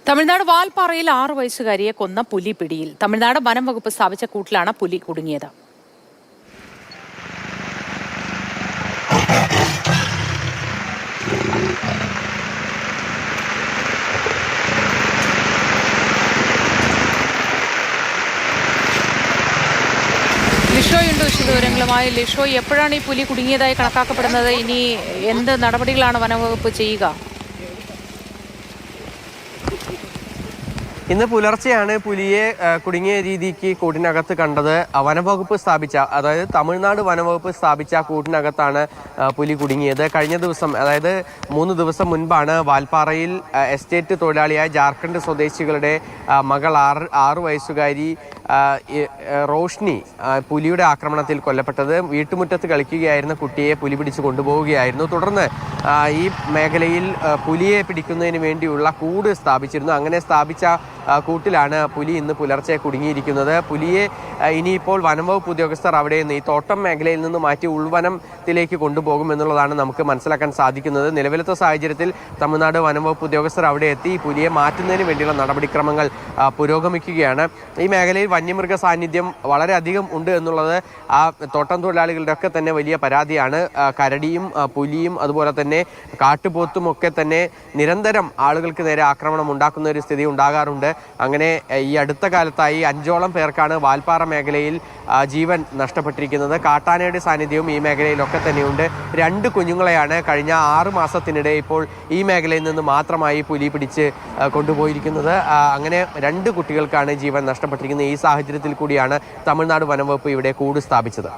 തമിഴ്നാട് വാൽപ്പാറയിൽ 6 വയസ്സുകാരിയെ കൊന്ന പുലി പിടിയിൽ. തമിഴ്നാട് വനം വകുപ്പ് സ്ഥാപിച്ച കൂട്ടിലാണ് പുലി കുടുങ്ങിയത്. ലിഷോയുണ്ട് വിശദവിവരങ്ങളുമായി. ലിഷോ, എപ്പോഴാണ് ഈ പുലി കുടുങ്ങിയതായി കണക്കാക്കപ്പെടുന്നത്? ഇനി എന്ത് നടപടികളാണ് വനംവകുപ്പ് ചെയ്യുക? ഇന്ന് പുലർച്ചെയാണ് പുലിയെ കുടുങ്ങിയ രീതിക്ക് കൂട്ടിനകത്ത് കണ്ടത്. വനംവകുപ്പ് സ്ഥാപിച്ച, അതായത് തമിഴ്നാട് വനംവകുപ്പ് സ്ഥാപിച്ച കൂട്ടിനകത്താണ് പുലി കുടുങ്ങിയത്. കഴിഞ്ഞ ദിവസം, അതായത് 3 ദിവസം മുൻപാണ് വാൽപ്പാറയിൽ എസ്റ്റേറ്റ് തൊഴിലാളിയായ ജാർഖണ്ഡ് സ്വദേശികളുടെ മകൾ 6 വയസ്സുകാരി റോഷ്നി പുലിയുടെ ആക്രമണത്തിൽ കൊല്ലപ്പെട്ടത്. വീട്ടുമുറ്റത്ത് കളിക്കുകയായിരുന്ന കുട്ടിയെ പുലി പിടിച്ച് കൊണ്ടുപോവുകയായിരുന്നു. തുടർന്ന് ഈ മേഖലയിൽ പുലിയെ പിടിക്കുന്നതിന് വേണ്ടിയുള്ള കൂട് സ്ഥാപിച്ചിരുന്നു. അങ്ങനെ സ്ഥാപിച്ച കൂട്ടിലാണ് പുലി ഇന്ന് പുലർച്ചെ കുടുങ്ങിയിരിക്കുന്നത്. പുലിയെ ഇനിയിപ്പോൾ വനംവകുപ്പ് ഉദ്യോഗസ്ഥർ അവിടെ നിന്ന് ഈ തോട്ടം മേഖലയിൽ നിന്ന് മാറ്റി ഉൾവനത്തിലേക്ക് കൊണ്ടുപോകും എന്നുള്ളതാണ് നമുക്ക് മനസ്സിലാക്കാൻ സാധിക്കുന്നത്. നിലവിലത്തെ സാഹചര്യത്തിൽ തമിഴ്നാട് വനംവകുപ്പ് ഉദ്യോഗസ്ഥർ അവിടെ എത്തി പുലിയെ മാറ്റുന്നതിന് വേണ്ടിയുള്ള നടപടിക്രമങ്ങൾ പുരോഗമിക്കുകയാണ്. ഈ മേഖലയിൽ വന്യമൃഗ സാന്നിധ്യം വളരെയധികം ഉണ്ട് എന്നുള്ളത് ആ തോട്ടം തൊഴിലാളികളുടെ ഒക്കെ തന്നെ വലിയ പരാതിയാണ്. കരടിയും പുലിയും അതുപോലെ തന്നെ കാട്ടുപോത്തും ഒക്കെ തന്നെ നിരന്തരം ആളുകൾക്ക് നേരെ ആക്രമണം ഉണ്ടാക്കുന്ന ഒരു സ്ഥിതി ഉണ്ടാകാറുണ്ട്. അങ്ങനെ ഈ അടുത്ത കാലത്തായി 5ഓളം പേർക്കാണ് വാൽപ്പാറ മേഖലയിൽ ജീവൻ നഷ്ടപ്പെട്ടിരിക്കുന്നത്. കാട്ടാനയുടെ സാന്നിധ്യവും ഈ മേഖലയിലൊക്കെ തന്നെയുണ്ട്. 2 കുഞ്ഞുങ്ങളെയാണ് കഴിഞ്ഞ 6 മാസത്തിനിടെ ഇപ്പോൾ ഈ മേഖലയിൽ നിന്ന് മാത്രമായി പുലി പിടിച്ച് കൊണ്ടുപോയിരിക്കുന്നത്. അങ്ങനെ 2 കുട്ടികൾക്കാണ് ജീവൻ നഷ്ടപ്പെട്ടിരിക്കുന്നത്. ഈ സാഹചര്യത്തിൽ കൂടിയാണ് തമിഴ്നാട് വനംവകുപ്പ് ഇവിടെ കൂട് സ്ഥാപിച്ചത്.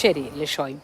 ശരി ലിഷോയ്.